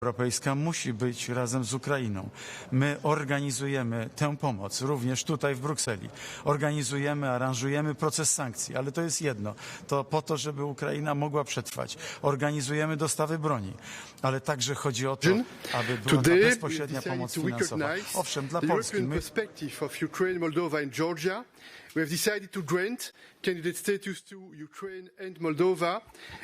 Europejska musi być razem z Ukrainą. My organizujemy tę pomoc, również tutaj w Brukseli. Organizujemy, aranżujemy proces sankcji, ale to jest jedno. To po to, żeby Ukraina mogła przetrwać. Organizujemy dostawy broni, ale także chodzi o to, aby była ta bezpośrednia pomoc finansowa. Owszem, dla Polski. We have decided to grant candidate status to Ukraine and Moldova,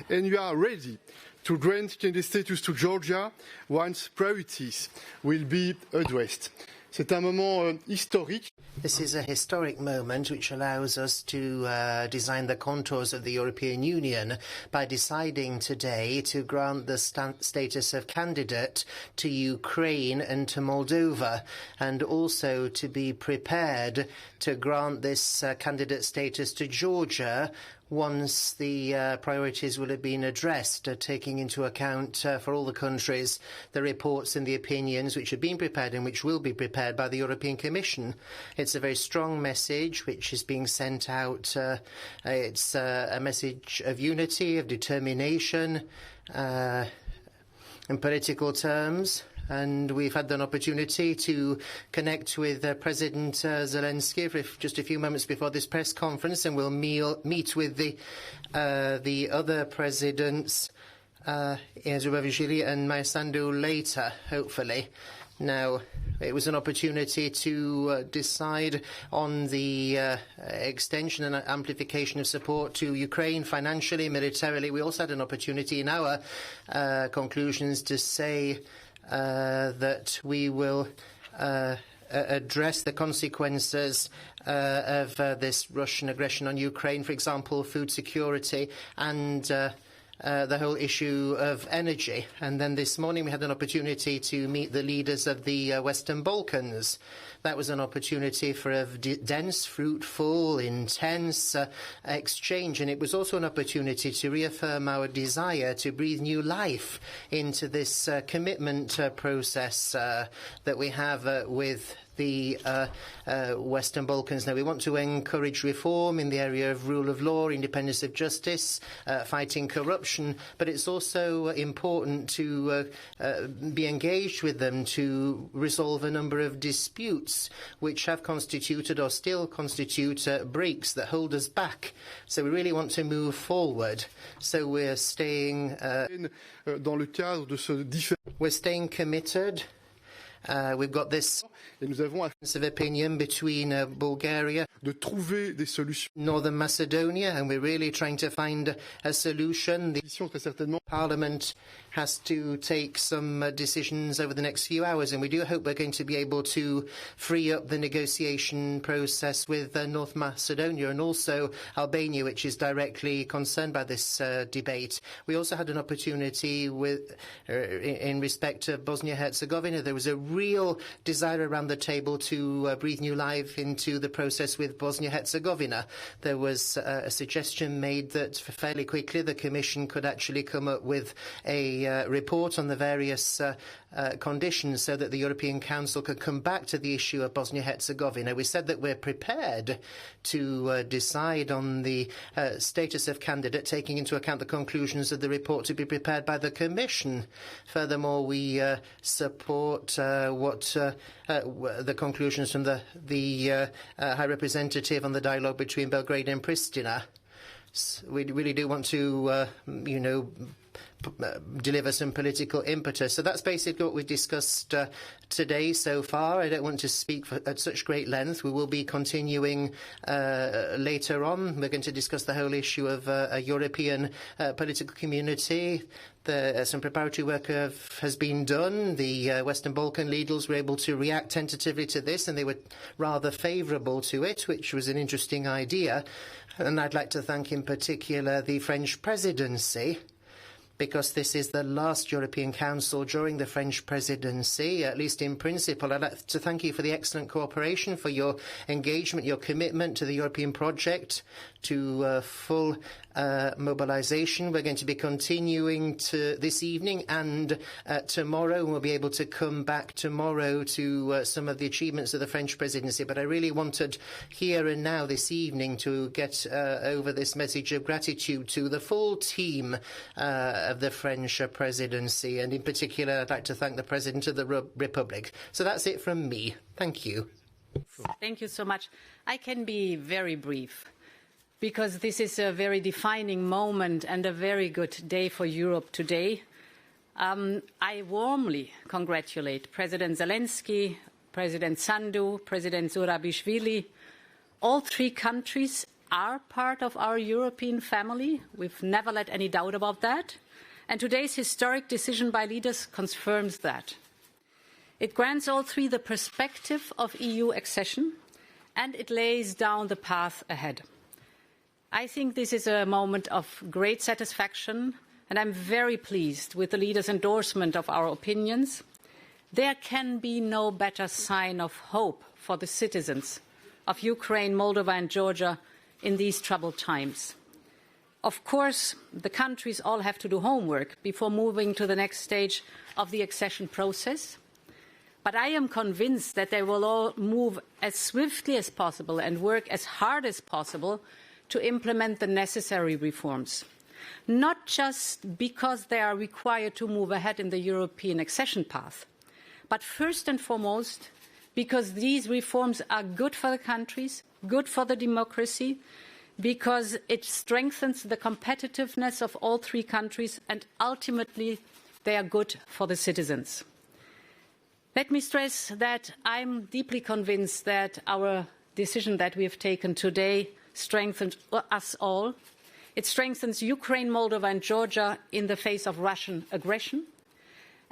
and we are ready to grant candidate status to Georgia once priorities will be addressed. C'est un moment historique. This is a historic moment which allows us to design the contours of the European Union by deciding today to grant the status of candidate to Ukraine and to Moldova, and also to be prepared to grant this candidate status to Georgia once the priorities will have been addressed, taking into account for all the countries the reports and the opinions which have been prepared and which will be prepared by the European Commission. It's a very strong message which is being sent out. It's a message of unity, of determination in political terms. And we've had an opportunity to connect with President Zelensky for just a few moments before this press conference, and we'll meet with the other presidents, Zubavishvili and Maysandu, later, hopefully. Now, it was an opportunity to decide on the extension and amplification of support to Ukraine financially, militarily. We also had an opportunity in our conclusions to say that we will address the consequences of this Russian aggression on Ukraine, for example, food security and the whole issue of energy. And then this morning we had an opportunity to meet the leaders of the Western Balkans. That was an opportunity for a dense, fruitful, intense exchange, and it was also an opportunity to reaffirm our desire to breathe new life into this commitment process that we have with the Western Balkans. Now, we want to encourage reform in the area of rule of law, independence of justice, fighting corruption, but it's also important to be engaged with them to resolve a number of disputes which have constituted or still constitute breaks that hold us back. So we really want to move forward. So we're staying committed. We've got this of opinion between Bulgaria, Northern Macedonia, and we're really trying to find a solution. The Parliament has to take some decisions over the next few hours, and we do hope we're going to be able to free up the negotiation process with North Macedonia and also Albania, which is directly concerned by this debate. We also had an opportunity in respect of Bosnia-Herzegovina. There was a real desire around the table to breathe new life into the process with Bosnia-Herzegovina. There was a suggestion made that fairly quickly the Commission could actually come up with a report on the various conditions so that the European Council could come back to the issue of Bosnia-Herzegovina. We said that we're prepared to decide on the status of candidate, taking into account the conclusions of the report to be prepared by the Commission. Furthermore, we support the conclusions from the High Representative on the dialogue between Belgrade and Pristina. We really do want to, deliver some political impetus. So that's basically what we've discussed today so far. I don't want to speak at such great length. We will be continuing later on. We're going to discuss the whole issue of a European political community. Some preparatory work has been done. The Western Balkan leaders were able to react tentatively to this, and they were rather favourable to it, which was an interesting idea. And I'd like to thank in particular the French presidency, because this is the last European Council during the French presidency, at least in principle. I'd like to thank you for the excellent cooperation, for your engagement, your commitment to the European project, to full mobilisation. We're going to be continuing to this evening and tomorrow, and we'll be able to come back tomorrow to some of the achievements of the French presidency. But I really wanted here and now this evening to get over this message of gratitude to the full team of the French presidency, and in particular I'd like to thank the President of the Republic. So that's it from me. Thank you. Thank you so much. I can be very brief, because this is a very defining moment and a very good day for Europe today. I warmly congratulate President Zelensky, President Sandu, President Zurabishvili. All three countries are part of our European family. We've never let any doubt about that. And today's historic decision by leaders confirms that. It grants all three the perspective of EU accession, and it lays down the path ahead. I think this is a moment of great satisfaction, and I'm very pleased with the leaders' endorsement of our opinions. There can be no better sign of hope for the citizens of Ukraine, Moldova and Georgia in these troubled times. Of course, the countries all have to do homework before moving to the next stage of the accession process. But I am convinced that they will all move as swiftly as possible and work as hard as possible to implement the necessary reforms, not just because they are required to move ahead in the European accession path, but first and foremost because these reforms are good for the countries, good for the democracy, because it strengthens the competitiveness of all three countries, and ultimately they are good for the citizens. Let me stress that I'm deeply convinced that our decision that we have taken today strengthens us all. It strengthens Ukraine, Moldova and Georgia in the face of Russian aggression.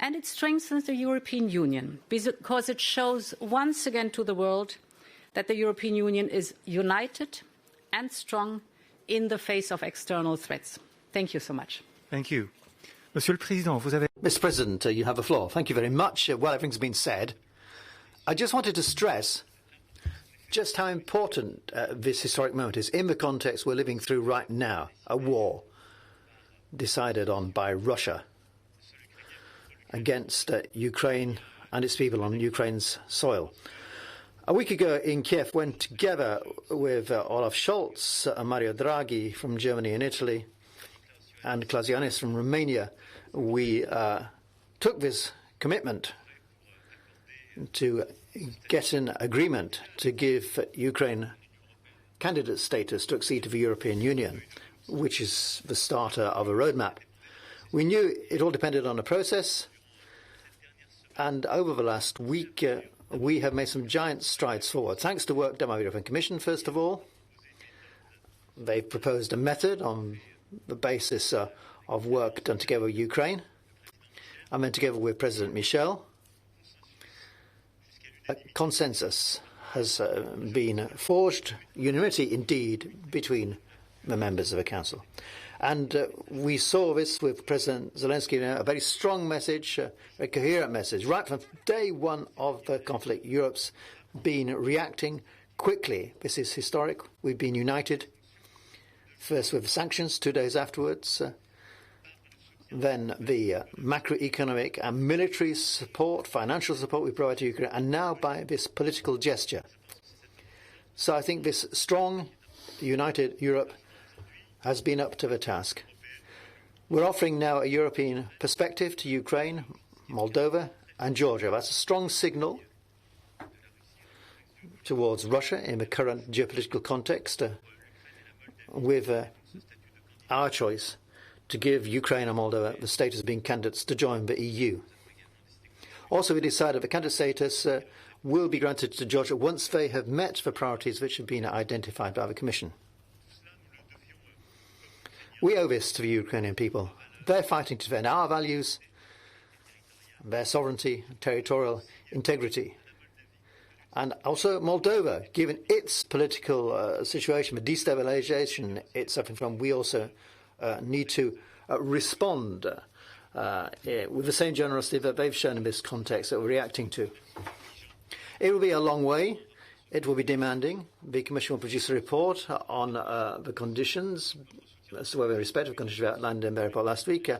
And it strengthens the European Union because it shows once again to the world that the European Union is united and strong in the face of external threats. Thank you so much. Thank you. Monsieur le Président, vous avez... Mr. President, you have the floor. Thank you very much. Well, everything's been said. I just wanted to stress just how important this historic moment is in the context we're living through right now, a war decided on by Russia against Ukraine and its people on Ukraine's soil. A week ago in Kiev, went together with Olaf Scholz, Mario Draghi from Germany and Italy, and Klaus Iohannis from Romania. We took this commitment to get an agreement to give Ukraine candidate status to accede to the European Union, which is the starter of a roadmap. We knew it all depended on a process, and over the last week we have made some giant strides forward, thanks to work done by the European Commission, first of all. They've proposed a method on the basis of work done together with Ukraine, and then together with President Michel. A consensus has been forged, unanimity indeed, between the members of the Council. And we saw this with President Zelensky, a very strong message, a coherent message. Right from day one of the conflict, Europe's been reacting quickly. This is historic. We've been united, first with sanctions, 2 days afterwards, then the macroeconomic and military support, financial support we provide to Ukraine, and now by this political gesture. So I think this strong, united Europe has been up to the task. We're offering now a European perspective to Ukraine, Moldova and Georgia. That's a strong signal towards Russia in the current geopolitical context, with our choice to give Ukraine and Moldova the status of being candidates to join the EU. Also, we decided the candidate status will be granted to Georgia once they have met the priorities which have been identified by the Commission. We owe this to the Ukrainian people. They're fighting to defend our values, their sovereignty, territorial integrity. And also Moldova, given its political situation, the destabilization it's suffering from, we also need to respond with the same generosity that they've shown in this context that we're reacting to. It will be a long way. It will be demanding. The Commission will produce a report on the conditions, as to whether respect of conditions outlined in their report last week,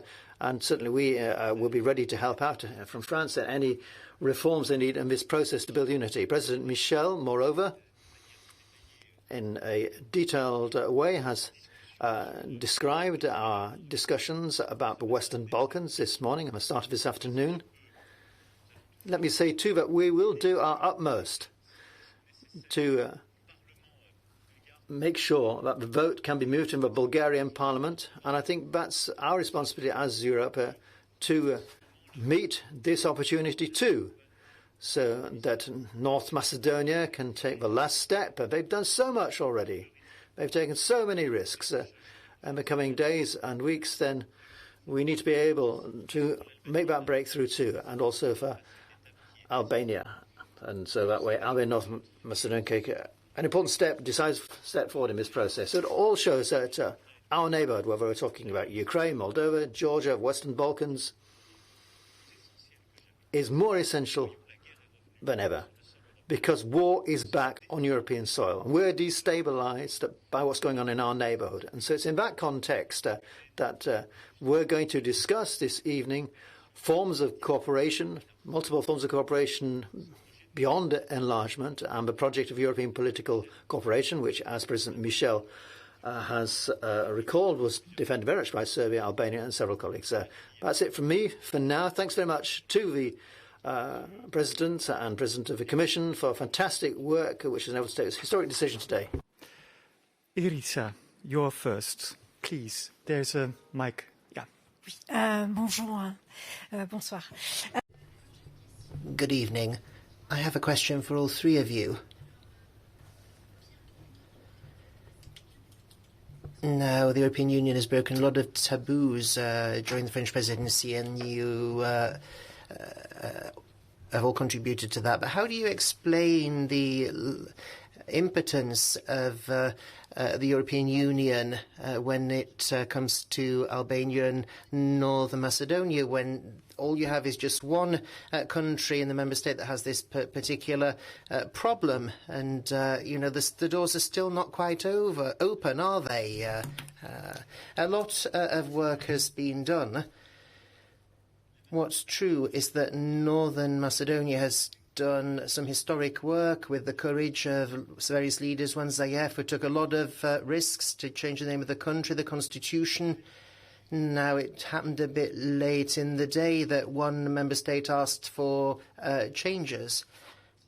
and certainly we will be ready to help out from France at any reforms they need in this process to build unity. President Michel, moreover, in a detailed way, has described our discussions about the Western Balkans this morning and the start of this afternoon. Let me say, too, that we will do our utmost to make sure that the vote can be moved in the Bulgarian parliament. And I think that's our responsibility as Europe to meet this opportunity too, so that North Macedonia can take the last step. They've done so much already. They've taken so many risks. In the coming days and weeks, then we need to be able to make that breakthrough too, and also for Albania. And so that way, Albania and North Macedonia can take an important decisive step forward in this process. So it all shows that our neighbourhood, whether we're talking about Ukraine, Moldova, Georgia, Western Balkans, is more essential than ever, because war is back on European soil. We're destabilised by what's going on in our neighbourhood. And so it's in that context that we're going to discuss this evening forms of cooperation, multiple forms of cooperation beyond enlargement, and the project of European political cooperation, which, as President Michel has recalled, was defended very much by Serbia, Albania, and several colleagues. That's it from me for now. Thanks very much to the President and President of the Commission for fantastic work, which has enabled us to take this historic decision today. Irisa, you're first. Please, there's a mic. Yeah. Bonjour. Bonsoir. Good evening. I have a question for all three of you. Now, the European Union has broken a lot of taboos during the French presidency, and you have all contributed to that. But how do you explain the impotence of the European Union when it comes to Albania and Northern Macedonia, when all you have is just one country in the member state that has this particular problem, and the doors are still not quite open, are they? A lot of work has been done. What's true is that Northern Macedonia has done some historic work with the courage of various leaders. One, Zaev, who took a lot of risks to change the name of the country, the constitution. Now, it happened a bit late in the day that one member state asked for changes.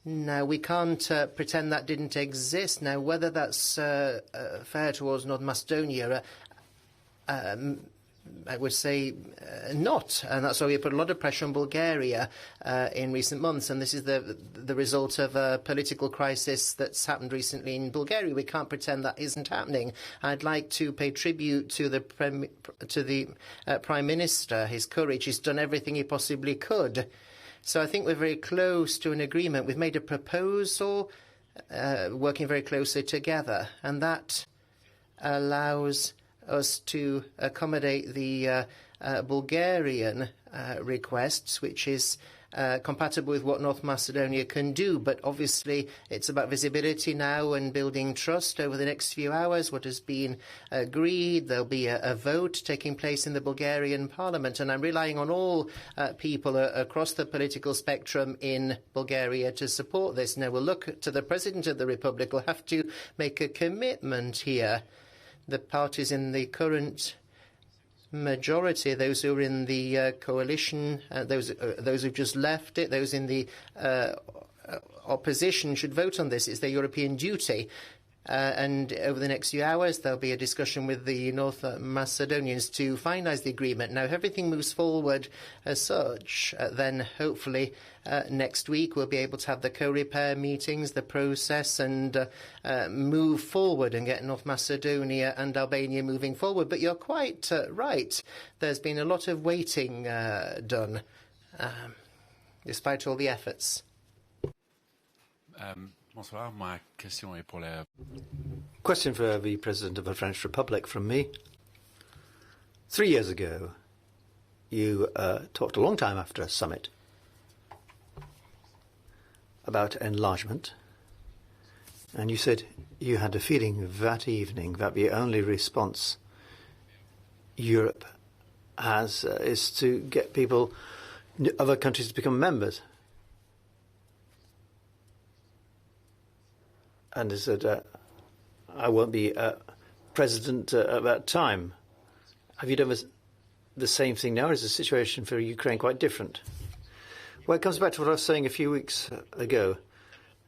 Now, we can't pretend that didn't exist. Now, whether that's fair towards North Macedonia, I would say not, and that's why we put a lot of pressure on Bulgaria in recent months, and this is the result of a political crisis that's happened recently in Bulgaria. We can't pretend that isn't happening. I'd like to pay tribute to the Prime Minister, his courage. He's done everything he possibly could. So I think we're very close to an agreement. We've made a proposal, working very closely together, and that allows us to accommodate the Bulgarian requests, which is compatible with what North Macedonia can do. But obviously, it's about visibility now and building trust over the next few hours. What has been agreed, there'll be a vote taking place in the Bulgarian parliament. And I'm relying on all people across the political spectrum in Bulgaria to support this. Now, we'll look to the President of the Republic. We'll have to make a commitment here. The parties in the current majority, those who are in the coalition, those who've just left it, those in the opposition should vote on this. It's their European duty. And over the next few hours, there'll be a discussion with the North Macedonians to finalise the agreement. Now, if everything moves forward as such, then hopefully next week we'll be able to have the co-repair meetings, the process, and move forward and get North Macedonia and Albania moving forward. But you're quite right. There's been a lot of waiting done, despite all the efforts. Bonsoir. Ma question est pour la... Question for the President of the French Republic from me. 3 years ago, you talked a long time after a summit about enlargement, and you said you had a feeling that evening that the only response Europe has is to get people, other countries to become members. And he said, I won't be president at that time. Have you done the same thing now, or is the situation for Ukraine quite different? Well, it comes back to what I was saying a few weeks ago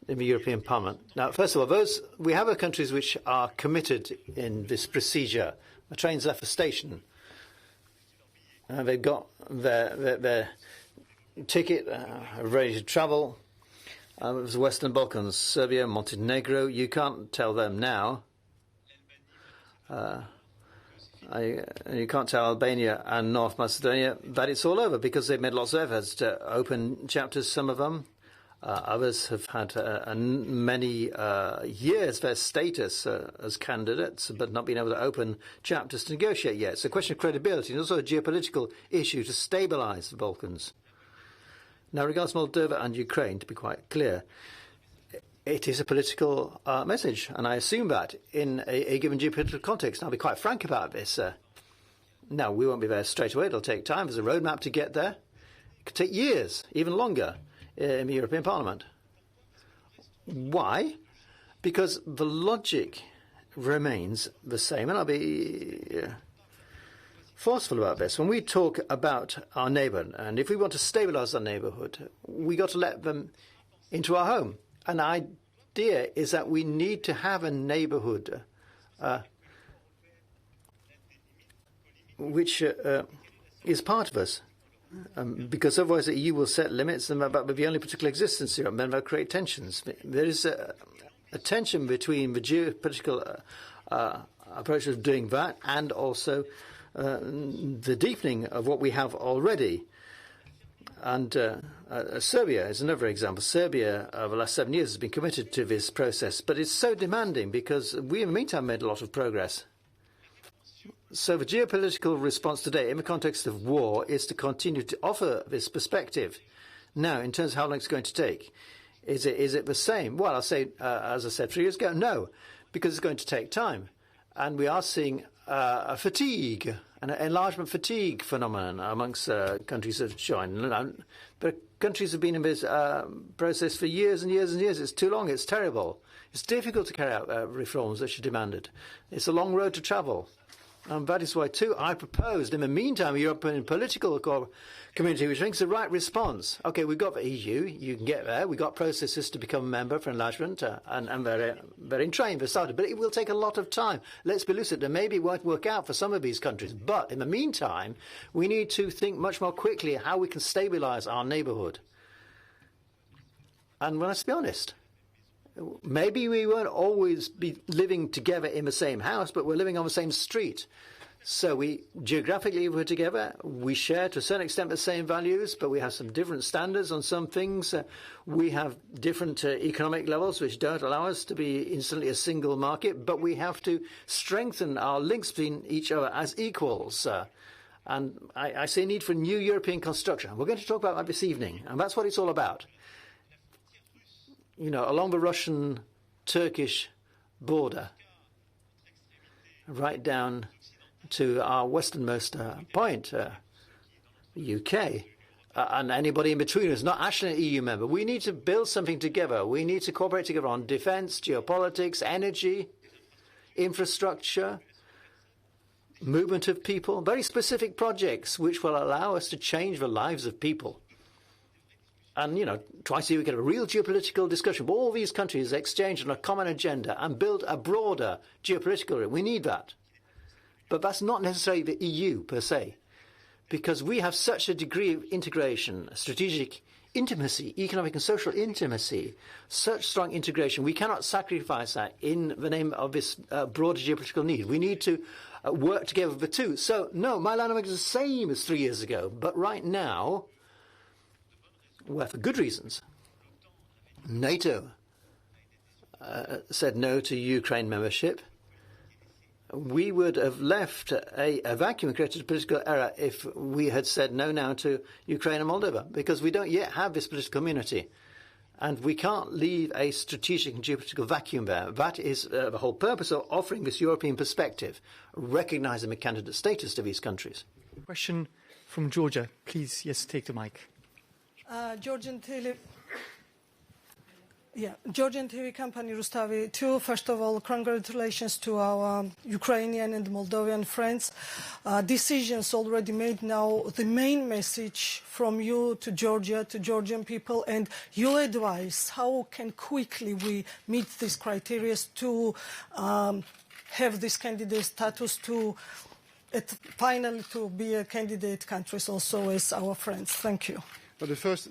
in the European Parliament. Now, first of all, we have countries which are committed in this procedure. The train's left the station. They've got their ticket, ready to travel. It was the Western Balkans, Serbia, Montenegro. You can't tell them now. You can't tell Albania and North Macedonia that it's all over, because they've made lots of efforts to open chapters, some of them. Others have had many years their status as candidates, but not been able to open chapters to negotiate yet. It's a question of credibility and also a geopolitical issue to stabilise the Balkans. Now, regards Moldova and Ukraine, to be quite clear, it is a political message, and I assume that in a given geopolitical context. And I'll be quite frank about this. Now, we won't be there straight away. It'll take time. There's a roadmap to get there. It could take years, even longer, in the European Parliament. Why? Because the logic remains the same, and I'll be forceful about this. When we talk about our neighbour, and if we want to stabilise our neighbourhood, we got to let them into our home. An idea is that we need to have a neighbourhood which is part of us, because otherwise the EU will set limits, and that will be the only particular existence here, and then they'll create tensions. There is a tension between the geopolitical approach of doing that and also the deepening of what we have already. And Serbia is another example. Serbia, over the last 7 years, has been committed to this process, but it's so demanding because we, in the meantime, made a lot of progress. So the geopolitical response today, in the context of war, is to continue to offer this perspective. Now, in terms of how long it's going to take, is it the same? Well, I'll say, as I said 3 years ago, no, because it's going to take time. And we are seeing a fatigue, an enlargement fatigue phenomenon amongst countries that have joined. But countries have been in this process for years and years and years. It's too long. It's terrible. It's difficult to carry out reforms that are demanded. It's a long road to travel. And that is why, too, I proposed, in the meantime, a European political community which thinks the right response. OK, we've got the EU. You can get there. We've got processes to become a member for enlargement, and they're in train. They've started. But it will take a lot of time. Let's be lucid. And maybe it won't work out for some of these countries. But in the meantime, we need to think much more quickly how we can stabilise our neighbourhood. And let's be honest. Maybe we won't always be living together in the same house, but we're living on the same street. So we geographically we're together. We share to a certain extent the same values, but we have some different standards on some things. We have different economic levels which don't allow us to be instantly a single market, but we have to strengthen our links between each other as equals. And I see a need for new European construction. We're going to talk about that this evening, and that's what it's all about. You know, along the Russian-Turkish border, right down to our westernmost point, the UK, and anybody in between who's not actually an EU member. We need to build something together. We need to cooperate together on defence, geopolitics, energy, infrastructure, movement of people, very specific projects which will allow us to change the lives of people. And, you know, try to see if we get a real geopolitical discussion. But all these countries exchange on a common agenda and build a broader geopolitical. We need that. But that's not necessarily the EU per se, because we have such a degree of integration, strategic intimacy, economic and social intimacy, such strong integration. We cannot sacrifice that in the name of this broader geopolitical need. We need to work together with the two. So, no, my line of argument is the same as 3 years ago. But right now, well, for good reasons, NATO said no to Ukraine membership. We would have left a vacuum and created a political error if we had said no now to Ukraine and Moldova, because we don't yet have this political community. And we can't leave a strategic and geopolitical vacuum there. That is the whole purpose of offering this European perspective, recognising the candidate status to these countries. Question from Georgia. Please, yes, take the mic. Georgian Yeah, Georgian TV company Rustavi too. First of all, congratulations to our Ukrainian and Moldovan friends. Decisions already made now. The main message from you to Georgia, to Georgian people, and your advice, how can quickly we meet these criteria to have this candidate status to finally to be a candidate countries also as our friends. Thank you. But the first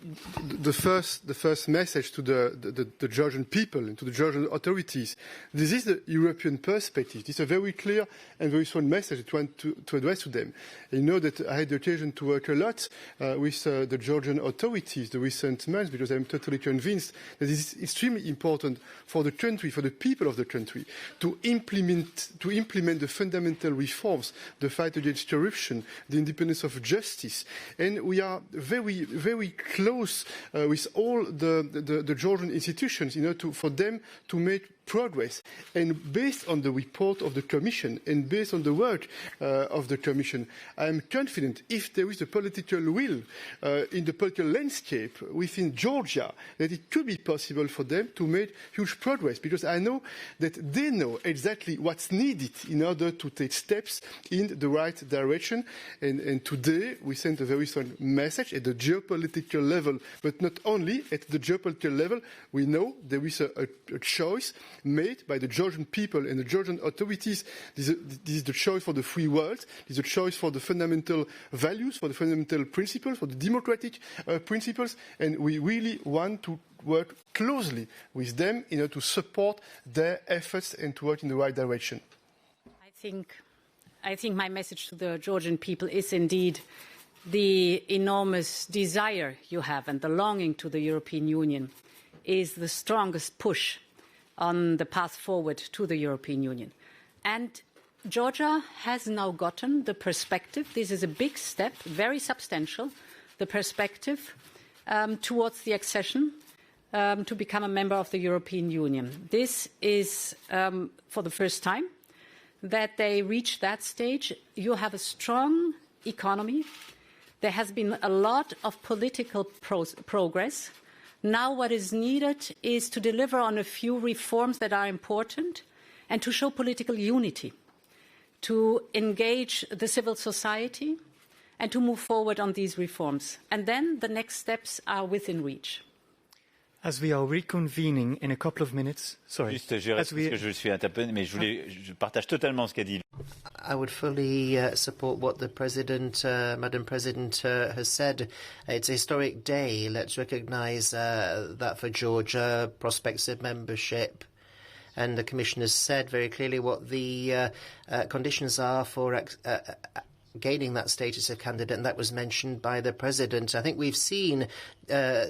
message to the Georgian people and to the Georgian authorities, this is the European perspective. This is a very clear and very strong message to want to address to them. And you know that I had the occasion to work a lot with the Georgian authorities the recent months, because I'm totally convinced that this is extremely important for the country, for the people of the country, to implement the fundamental reforms, the fight against corruption, the independence of justice. And we are very, very close with all the Georgian institutions in order for them to make progress. And based on the report of the Commission and based on the work of the Commission, I am confident if there is a political will in the political landscape within Georgia, that it could be possible for them to make huge progress, because I know that they know exactly what's needed in order to take steps in the right direction. And today we sent a very strong message at the geopolitical level, but not only at the geopolitical level. We know there is a choice made by the Georgian people and the Georgian authorities. This is the choice for the free world. This is a choice for the fundamental values, for the fundamental principles, for the democratic principles. And we really want to work closely with them in order to support their efforts and to work in the right direction. I think my message to the Georgian people is indeed the enormous desire you have and the longing to the European Union is the strongest push on the path forward to the European Union. And Georgia has now gotten the perspective. This is a big step, very substantial, the perspective towards the accession to become a member of the European Union. This is for the first time that they reach that stage. You have a strong economy. There has been a lot of political progress. Now what is needed is to deliver on a few reforms that are important and to show political unity, to engage the civil society and to move forward on these reforms. And then the next steps are within reach. As we are reconvening in a couple of minutes, sorry. Juste, parce que je suis interpellé, mais je partage totalement ce qu'a dit. I would fully support what the President, Madam President, has said. It's a historic day. Let's recognise that for Georgia, prospects of membership. And the Commission has said very clearly what the conditions are for gaining that status of candidate, and that was mentioned by the President. I think we've seen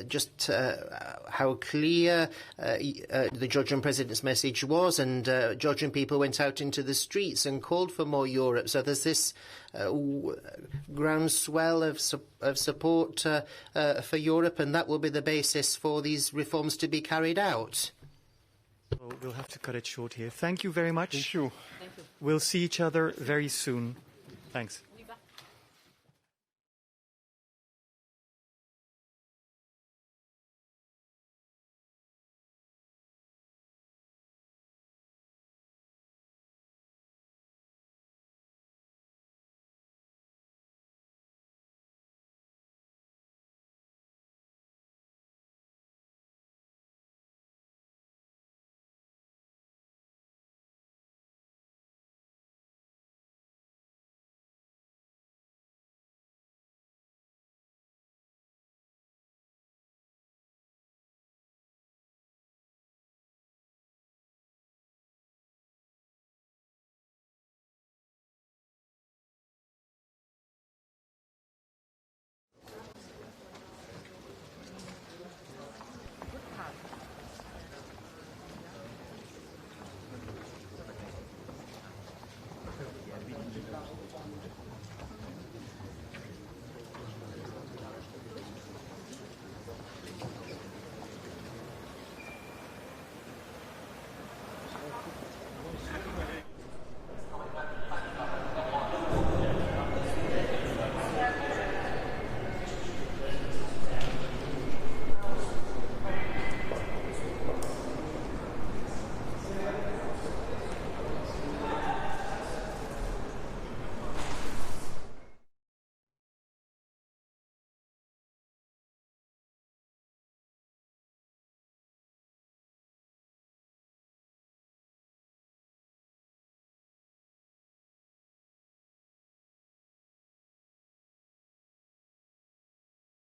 just how clear the Georgian President's message was, and Georgian people went out into the streets and called for more Europe. So there's this groundswell of support for Europe, and that will be the basis for these reforms to be carried out. So we'll have to cut it short here. Thank you very much. Thank you. We'll see each other very soon. Thanks.